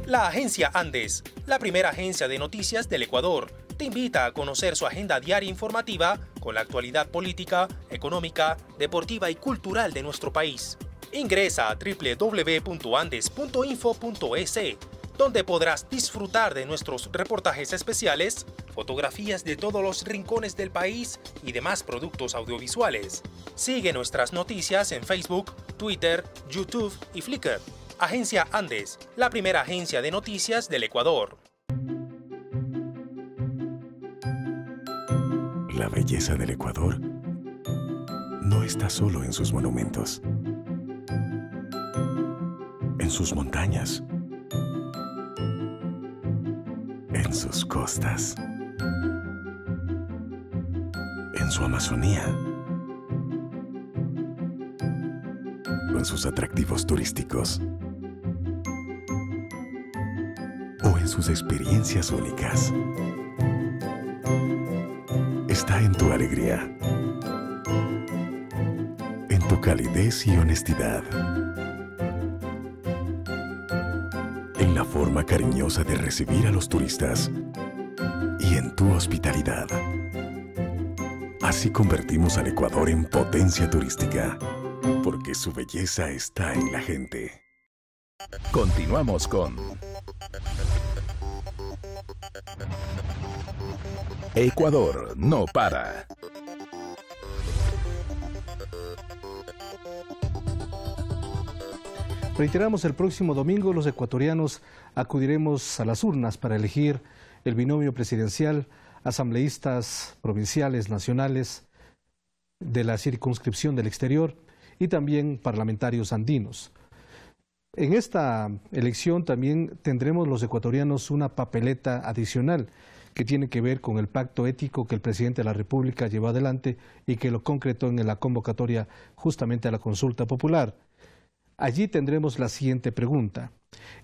La agencia Andes, la primera agencia de noticias del Ecuador, te invita a conocer su agenda diaria informativa con la actualidad política, económica, deportiva y cultural de nuestro país. Ingresa a www.andes.info.es, donde podrás disfrutar de nuestros reportajes especiales, fotografías de todos los rincones del país y demás productos audiovisuales. Sigue nuestras noticias en Facebook, Twitter, YouTube y Flickr. Agencia Andes, la primera agencia de noticias del Ecuador. La belleza del Ecuador no está solo en sus monumentos, en sus montañas, en sus costas, en su Amazonía, o en sus atractivos turísticos, o en sus experiencias únicas. Está en tu alegría, en tu calidez y honestidad, en la forma cariñosa de recibir a los turistas y en tu hospitalidad. Así convertimos al Ecuador en potencia turística, porque su belleza está en la gente. Continuamos con Ecuador no para. Reiteramos, el próximo domingo los ecuatorianos acudiremos a las urnas para elegir el binomio presidencial, asambleístas provinciales, nacionales, de la circunscripción del exterior y también parlamentarios andinos. En esta elección también tendremos los ecuatorianos una papeleta adicional que tiene que ver con el pacto ético que el presidente de la República llevó adelante y que lo concretó en la convocatoria justamente a la consulta popular. Allí tendremos la siguiente pregunta.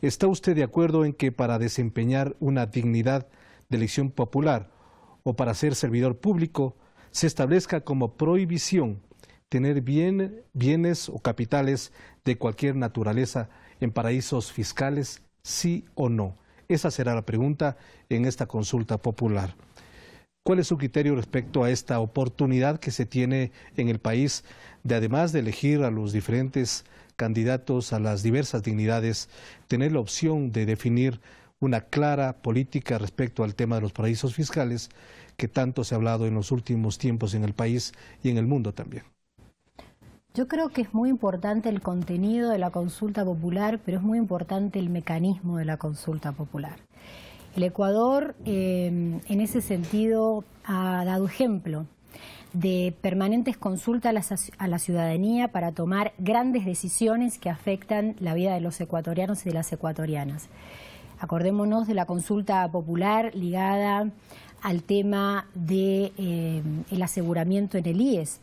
¿Está usted de acuerdo en que para desempeñar una dignidad de elección popular o para ser servidor público se establezca como prohibición tener bienes o capitales de cualquier naturaleza en paraísos fiscales, sí o no? Esa será la pregunta en esta consulta popular. ¿Cuál es su criterio respecto a esta oportunidad que se tiene en el país de, además de elegir a los diferentes candidatos a las diversas dignidades, tener la opción de definir una clara política respecto al tema de los paraísos fiscales que tanto se ha hablado en los últimos tiempos en el país y en el mundo también? Yo creo que es muy importante el contenido de la consulta popular, pero es muy importante el mecanismo de la consulta popular. El Ecuador, en ese sentido, ha dado ejemplo de permanentes consultas a la ciudadanía para tomar grandes decisiones que afectan la vida de los ecuatorianos y de las ecuatorianas. Acordémonos de la consulta popular ligada al tema del aseguramiento en el IES,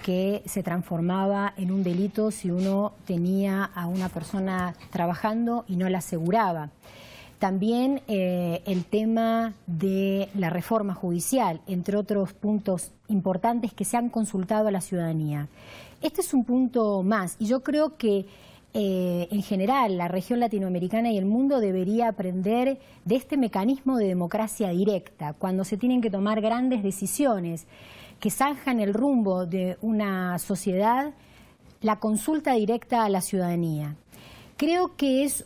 que se transformaba en un delito si uno tenía a una persona trabajando y no la aseguraba. También el tema de la reforma judicial, entre otros puntos importantes que se han consultado a la ciudadanía. Este es un punto más, y yo creo que en general la región latinoamericana y el mundo debería aprender de este mecanismo de democracia directa, cuando se tienen que tomar grandes decisiones que zanjan el rumbo de una sociedad, la consulta directa a la ciudadanía. Creo que es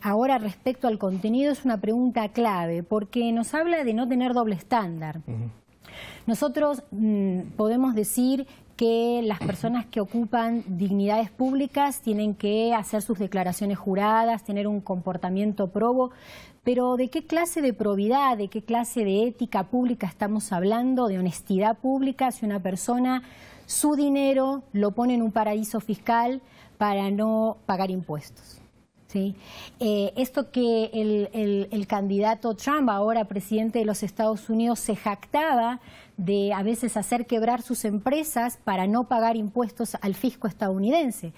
ahora respecto al contenido, es una pregunta clave, porque nos habla de no tener doble estándar. Nosotros podemos decir que las personas que ocupan dignidades públicas tienen que hacer sus declaraciones juradas, tener un comportamiento probo, pero ¿de qué clase de probidad, de qué clase de ética pública estamos hablando, de honestidad pública, si una persona su dinero lo pone en un paraíso fiscal para no pagar impuestos? ¿Sí? Esto que el candidato Trump, ahora presidente de los Estados Unidos, se jactaba de a veces hacer quebrar sus empresas para no pagar impuestos al fisco estadounidense.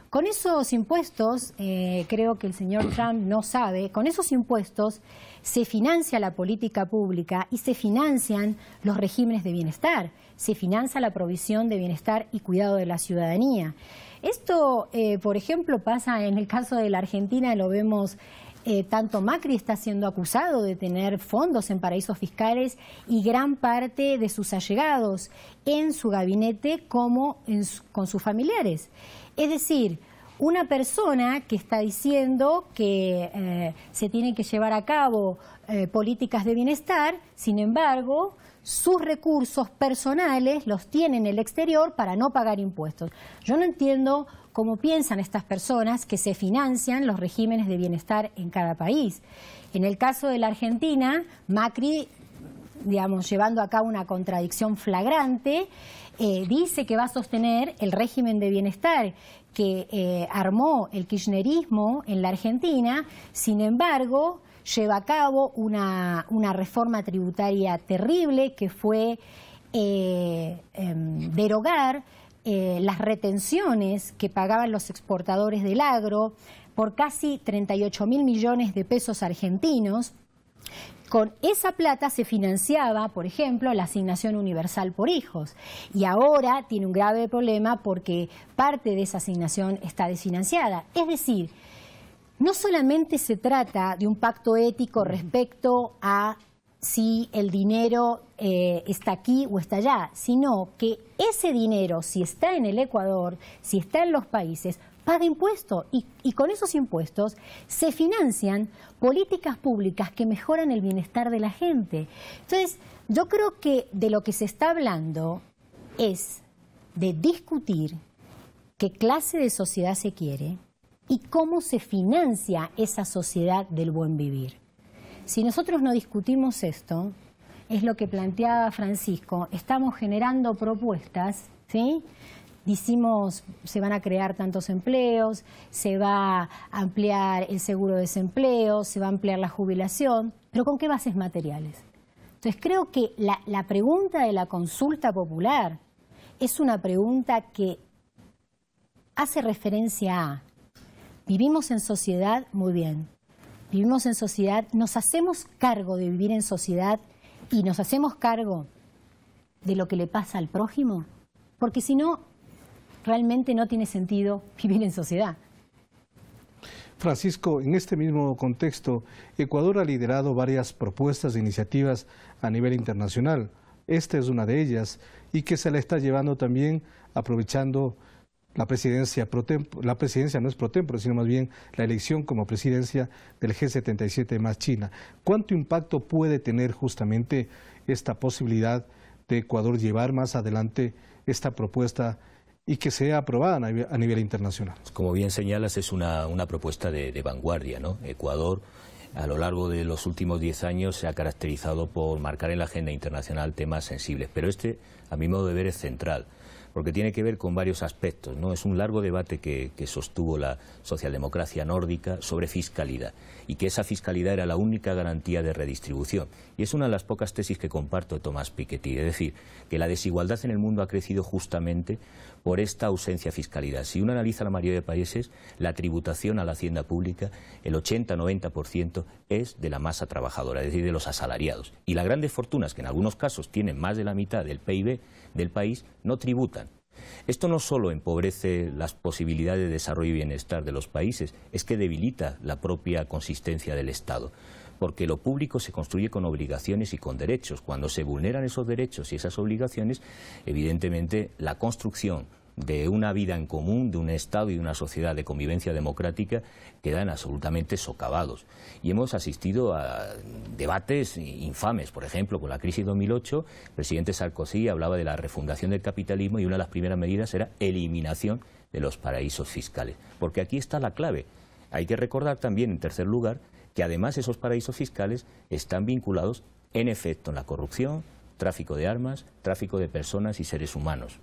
Con esos impuestos, creo que el señor Trump no sabe, con esos impuestos se financia la política pública y se financian los regímenes de bienestar, se financia la provisión de bienestar y cuidado de la ciudadanía. Esto, por ejemplo, pasa en el caso de la Argentina, lo vemos, tanto Macri está siendo acusado de tener fondos en paraísos fiscales y gran parte de sus allegados en su gabinete como con sus familiares. Es decir, una persona que está diciendo que se tienen que llevar a cabo políticas de bienestar, sin embargo, sus recursos personales los tiene en el exterior para no pagar impuestos. Yo no entiendo cómo piensan estas personas que se financian los regímenes de bienestar en cada país. En el caso de la Argentina, Macri, digamos, llevando a cabo una contradicción flagrante, dice que va a sostener el régimen de bienestar que armó el kirchnerismo en la Argentina, sin embargo, lleva a cabo una reforma tributaria terrible que fue derogar las retenciones que pagaban los exportadores del agro por casi 38.000 millones de pesos argentinos. Con esa plata se financiaba, por ejemplo, la asignación universal por hijos. Y ahora tiene un grave problema porque parte de esa asignación está desfinanciada. Es decir, no solamente se trata de un pacto ético respecto a si el dinero está aquí o está allá, sino que ese dinero, si está en el Ecuador, si está en los países, paga impuestos y con esos impuestos se financian políticas públicas que mejoran el bienestar de la gente. Entonces, yo creo que de lo que se está hablando es de discutir qué clase de sociedad se quiere y cómo se financia esa sociedad del buen vivir. Si nosotros no discutimos esto, es lo que planteaba Francisco, estamos generando propuestas, ¿sí? Decimos, se van a crear tantos empleos, se va a ampliar el seguro de desempleo, se va a ampliar la jubilación, pero ¿con qué bases materiales? Entonces creo que la pregunta de la consulta popular es una pregunta que hace referencia a, vivimos en sociedad, muy bien, vivimos en sociedad, nos hacemos cargo de vivir en sociedad y nos hacemos cargo de lo que le pasa al prójimo, porque si no, realmente no tiene sentido vivir en sociedad. Francisco, en este mismo contexto, Ecuador ha liderado varias propuestas e iniciativas a nivel internacional. Esta es una de ellas y que se la está llevando también aprovechando la presidencia la presidencia no es pro tempore, sino más bien la elección como presidencia del G77 más China. ¿Cuánto impacto puede tener justamente esta posibilidad de Ecuador llevar más adelante esta propuesta y que sea aprobada a nivel internacional? Como bien señalas, es una propuesta de vanguardia, ¿no? Ecuador, a lo largo de los últimos 10 años, se ha caracterizado por marcar en la agenda internacional temas sensibles, pero este, a mi modo de ver, es central, porque tiene que ver con varios aspectos, ¿no? Es un largo debate que sostuvo la socialdemocracia nórdica sobre fiscalidad, y que esa fiscalidad era la única garantía de redistribución. Y es una de las pocas tesis que comparto de Thomas Piketty, es decir, que la desigualdad en el mundo ha crecido justamente por esta ausencia de fiscalidad. Si uno analiza la mayoría de países, la tributación a la hacienda pública, el 80-90% es de la masa trabajadora, es decir, de los asalariados. Y las grandes fortunas, que en algunos casos tienen más de la mitad del PIB del país, no tributan. Esto no solo empobrece las posibilidades de desarrollo y bienestar de los países, es que debilita la propia consistencia del Estado, porque lo público se construye con obligaciones y con derechos. Cuando se vulneran esos derechos y esas obligaciones, evidentemente la construcción de una vida en común, de un Estado y de una sociedad de convivencia democrática quedan absolutamente socavados. Y hemos asistido a debates infames, por ejemplo, con la crisis 2008, el presidente Sarkozy hablaba de la refundación del capitalismo y una de las primeras medidas era eliminación de los paraísos fiscales, porque aquí está la clave. Hay que recordar también, en tercer lugar, que además esos paraísos fiscales están vinculados, en efecto, en la corrupción, tráfico de armas, tráfico de personas y seres humanos.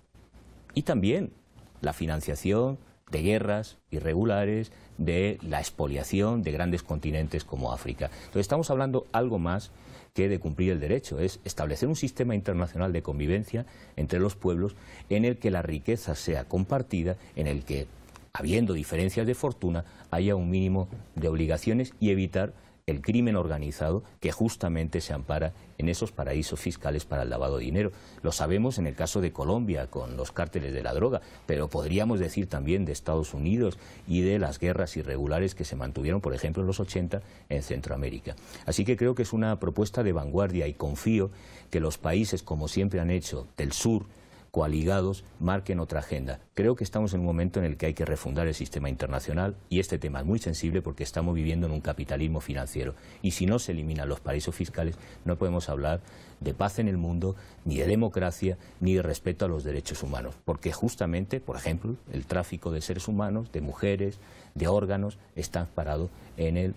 Y también la financiación de guerras irregulares, de la expoliación de grandes continentes como África. Entonces estamos hablando algo más que de cumplir el derecho, es establecer un sistema internacional de convivencia entre los pueblos en el que la riqueza sea compartida, en el que, habiendo diferencias de fortuna, haya un mínimo de obligaciones y evitar el crimen organizado que justamente se ampara en esos paraísos fiscales para el lavado de dinero. Lo sabemos en el caso de Colombia con los cárteles de la droga, pero podríamos decir también de Estados Unidos y de las guerras irregulares que se mantuvieron, por ejemplo, en los 80 en Centroamérica. Así que creo que es una propuesta de vanguardia y confío que los países, como siempre han hecho, del sur, coaligados, marquen otra agenda. Creo que estamos en un momento en el que hay que refundar el sistema internacional y este tema es muy sensible porque estamos viviendo en un capitalismo financiero y si no se eliminan los paraísos fiscales no podemos hablar de paz en el mundo, ni de democracia, ni de respeto a los derechos humanos, porque justamente, por ejemplo, el tráfico de seres humanos, de mujeres, de órganos, está parado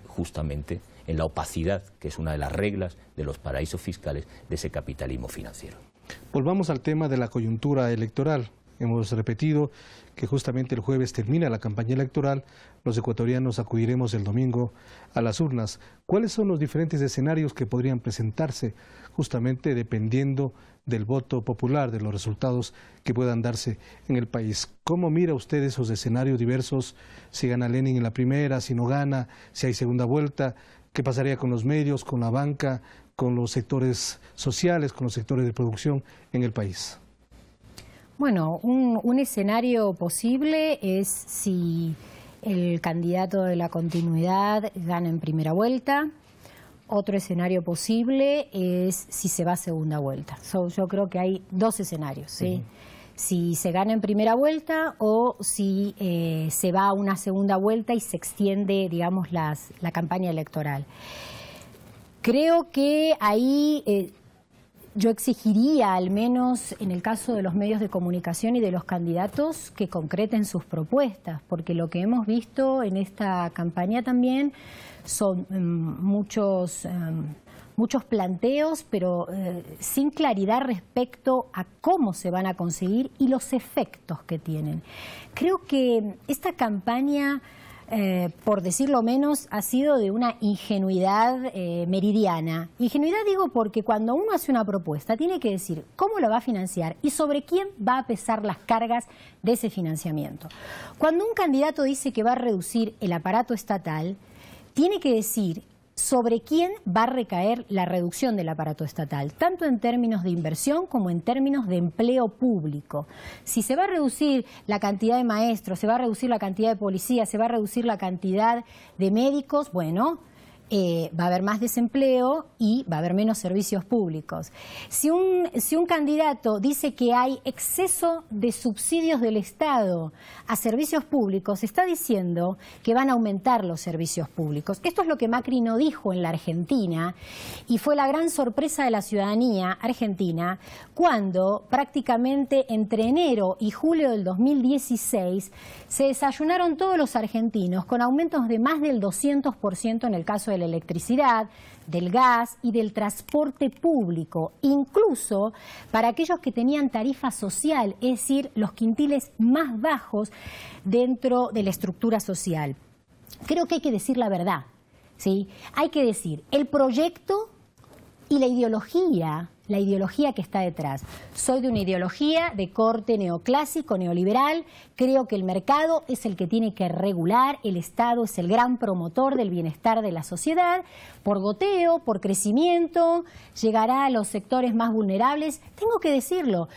justamente en la opacidad, que es una de las reglas de los paraísos fiscales de ese capitalismo financiero. Volvamos al tema de la coyuntura electoral. Hemos repetido que justamente el jueves termina la campaña electoral, los ecuatorianos acudiremos el domingo a las urnas. ¿Cuáles son los diferentes escenarios que podrían presentarse justamente dependiendo del voto popular, de los resultados que puedan darse en el país? ¿Cómo mira usted esos escenarios diversos? Si gana Lenin en la primera, si no gana, si hay segunda vuelta, ¿qué pasaría con los medios, con la banca, con los sectores sociales, con los sectores de producción en el país? Bueno, un escenario posible es si el candidato de la continuidad gana en primera vuelta otro escenario posible es si se va a segunda vuelta. Yo creo que hay dos escenarios, ¿sí? Si se gana en primera vuelta o si se va a una segunda vuelta y se extiende, digamos, la campaña electoral. Creo que ahí yo exigiría, al menos en el caso de los medios de comunicación y de los candidatos, que concreten sus propuestas, porque lo que hemos visto en esta campaña también son muchos planteos, pero sin claridad respecto a cómo se van a conseguir y los efectos que tienen. Creo que esta campaña, por decirlo menos, ha sido de una ingenuidad meridiana. Ingenuidad digo porque cuando uno hace una propuesta tiene que decir cómo la va a financiar y sobre quién va a pesar las cargas de ese financiamiento. Cuando un candidato dice que va a reducir el aparato estatal, tiene que decir sobre quién va a recaer la reducción del aparato estatal, tanto en términos de inversión como en términos de empleo público. Si se va a reducir la cantidad de maestros, se va a reducir la cantidad de policías, se va a reducir la cantidad de médicos, bueno, va a haber más desempleo y va a haber menos servicios públicos. Si un candidato dice que hay exceso de subsidios del Estado a servicios públicos, está diciendo que van a aumentar los servicios públicos. Esto es lo que Macri no dijo en la Argentina y fue la gran sorpresa de la ciudadanía argentina cuando prácticamente entre enero y julio del 2016 se desayunaron todos los argentinos con aumentos de más del 200% en el caso de la electricidad, del gas y del transporte público, incluso para aquellos que tenían tarifa social, es decir, los quintiles más bajos dentro de la estructura social. Creo que hay que decir la verdad, ¿sí? Hay que decir el proyecto y la ideología que está detrás. Soy de una ideología de corte neoclásico, neoliberal. Creo que el mercado es el que tiene que regular, el Estado es el gran promotor del bienestar de la sociedad. Por goteo, por crecimiento, llegará a los sectores más vulnerables. Tengo que decirlo.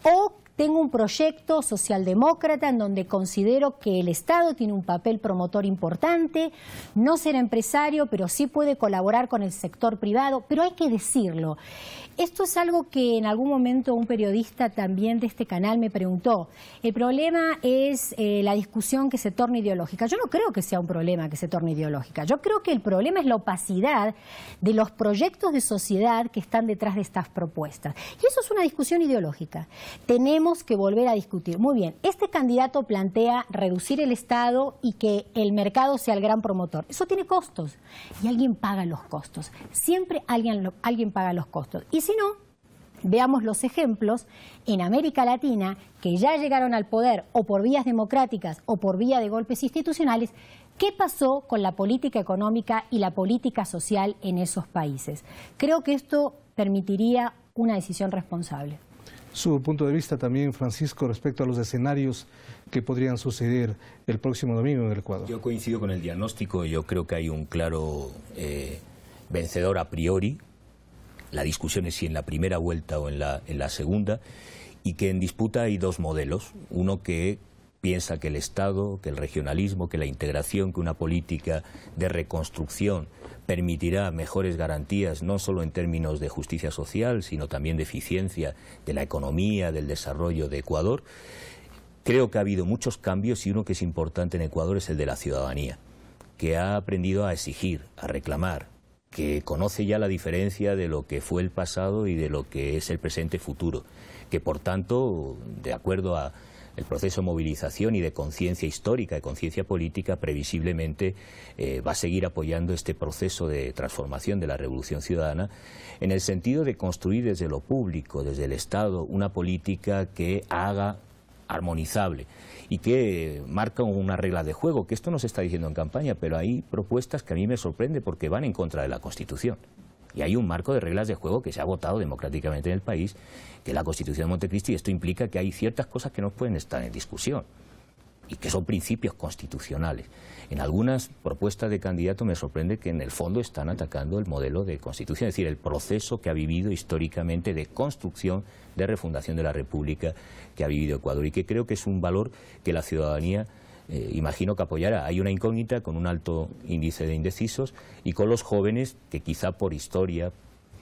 O tengo un proyecto socialdemócrata en donde considero que el Estado tiene un papel promotor importante, no será empresario, pero sí puede colaborar con el sector privado, pero hay que decirlo. Esto es algo que en algún momento un periodista también de este canal me preguntó. El problema es la discusión que se torna ideológica. Yo no creo que sea un problema que se torne ideológica. Yo creo que el problema es la opacidad de los proyectos de sociedad que están detrás de estas propuestas. Y eso es una discusión ideológica. Tenemos que volver a discutir. Muy bien, este candidato plantea reducir el Estado y que el mercado sea el gran promotor. Eso tiene costos y alguien paga los costos. Siempre alguien paga los costos. Y si no, veamos los ejemplos en América Latina que ya llegaron al poder o por vías democráticas o por vía de golpes institucionales. ¿Qué pasó con la política económica y la política social en esos países? Creo que esto permitiría una decisión responsable. Su punto de vista también, Francisco, respecto a los escenarios que podrían suceder el próximo domingo en el Ecuador. Yo coincido con el diagnóstico. Yo creo que hay un claro vencedor a priori. La discusión es si en la primera vuelta o en la segunda, y que en disputa hay dos modelos. Uno que piensa que el Estado, que el regionalismo, que la integración, que una política de reconstrucción permitirá mejores garantías, no solo en términos de justicia social, sino también de eficiencia de la economía, del desarrollo de Ecuador. Creo que ha habido muchos cambios y uno que es importante en Ecuador es el de la ciudadanía, que ha aprendido a exigir, a reclamar, que conoce ya la diferencia de lo que fue el pasado y de lo que es el presente futuro, que por tanto, de acuerdo a el proceso de movilización y de conciencia histórica, de conciencia política, previsiblemente va a seguir apoyando este proceso de transformación de la Revolución Ciudadana en el sentido de construir desde lo público, desde el Estado, una política que haga armonizable y que marca una regla de juego, que esto no se está diciendo en campaña, pero hay propuestas que a mí me sorprende porque van en contra de la Constitución. Y hay un marco de reglas de juego que se ha votado democráticamente en el país, que es la Constitución de Montecristi, y esto implica que hay ciertas cosas que no pueden estar en discusión y que son principios constitucionales. En algunas propuestas de candidato me sorprende que en el fondo están atacando el modelo de Constitución, es decir, el proceso que ha vivido históricamente de construcción, de refundación de la República que ha vivido Ecuador, y que creo que es un valor que la ciudadanía imagino que apoyará. Hay una incógnita con un alto índice de indecisos y con los jóvenes que quizá por historia,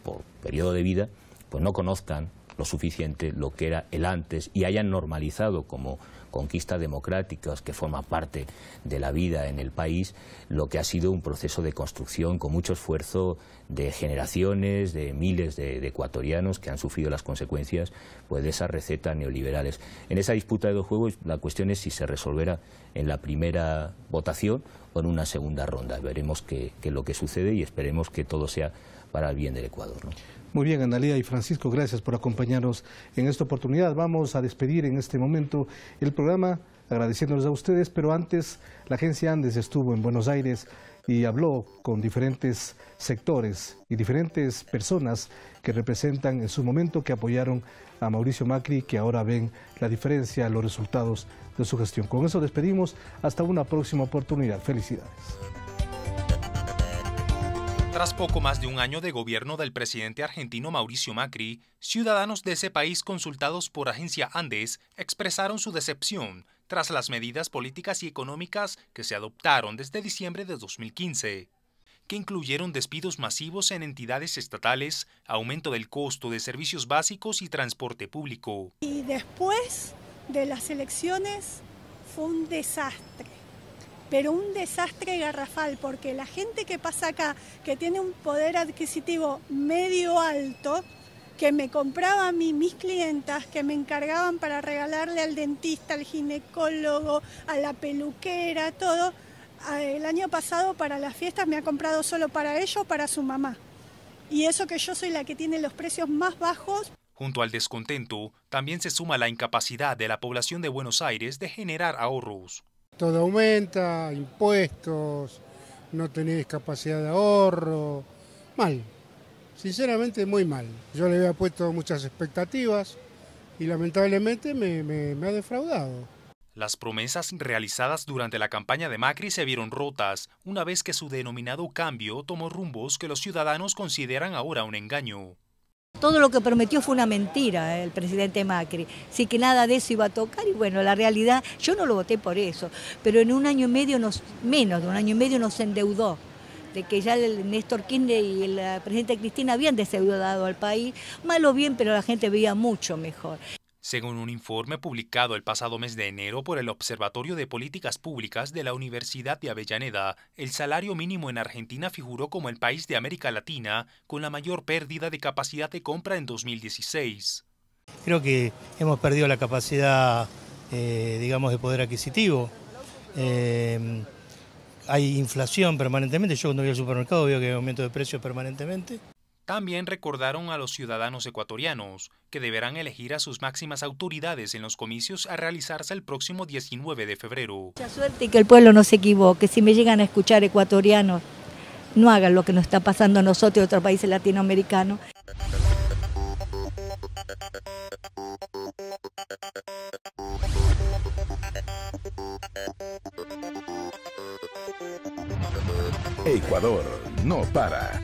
por periodo de vida, pues no conozcan lo suficiente lo que era el antes y hayan normalizado como conquistas democráticas que forman parte de la vida en el país, lo que ha sido un proceso de construcción con mucho esfuerzo de generaciones, de miles de ecuatorianos que han sufrido las consecuencias pues, de esas recetas neoliberales. En esa disputa de dos juegos, la cuestión es si se resolverá en la primera votación o en una segunda ronda. Veremos qué es lo que sucede y esperemos que todo sea para el bien del Ecuador, ¿no? Muy bien, Analía y Francisco, gracias por acompañarnos en esta oportunidad. Vamos a despedir en este momento el programa agradeciéndoles a ustedes, pero antes la agencia Andes estuvo en Buenos Aires y habló con diferentes sectores y diferentes personas que representan en su momento que apoyaron a Mauricio Macri, que ahora ven la diferencia, los resultados de su gestión. Con eso despedimos, hasta una próxima oportunidad. Felicidades. Tras poco más de un año de gobierno del presidente argentino Mauricio Macri, ciudadanos de ese país consultados por Agencia Andes expresaron su decepción tras las medidas políticas y económicas que se adoptaron desde diciembre de 2015, que incluyeron despidos masivos en entidades estatales, aumento del costo de servicios básicos y transporte público. Y después de las elecciones fue un desastre. Pero un desastre garrafal, porque la gente que pasa acá, que tiene un poder adquisitivo medio alto, que me compraba a mí, mis clientas, que me encargaban para regalarle al dentista, al ginecólogo, a la peluquera, todo, el año pasado para las fiestas me ha comprado solo para ellos, para su mamá. Y eso que yo soy la que tiene los precios más bajos. Junto al descontento, también se suma la incapacidad de la población de Buenos Aires de generar ahorros. Todo aumenta, impuestos, no tenés capacidad de ahorro, mal, sinceramente muy mal. Yo le había puesto muchas expectativas y lamentablemente me ha defraudado. Las promesas realizadas durante la campaña de Macri se vieron rotas una vez que su denominado cambio tomó rumbos que los ciudadanos consideran ahora un engaño. Todo lo que prometió fue una mentira el presidente Macri, sí que nada de eso iba a tocar y bueno, la realidad, yo no lo voté por eso, pero en un año y medio, menos de un año y medio nos endeudó, de que ya el Néstor Kirchner y la presidenta Cristina habían desendeudado al país, mal o bien, pero la gente veía mucho mejor. Según un informe publicado el pasado mes de enero por el Observatorio de Políticas Públicas de la Universidad de Avellaneda, el salario mínimo en Argentina figuró como el país de América Latina con la mayor pérdida de capacidad de compra en 2016. Creo que hemos perdido la capacidad, digamos, de poder adquisitivo. Hay inflación permanentemente. Yo cuando voy al supermercado veo que hay aumento de precios permanentemente. También recordaron a los ciudadanos ecuatorianos que deberán elegir a sus máximas autoridades en los comicios a realizarse el próximo 19 de febrero. Mucha suerte y que el pueblo no se equivoque. Si me llegan a escuchar ecuatorianos, no hagan lo que nos está pasando a nosotros y a otros países latinoamericanos. Ecuador no para.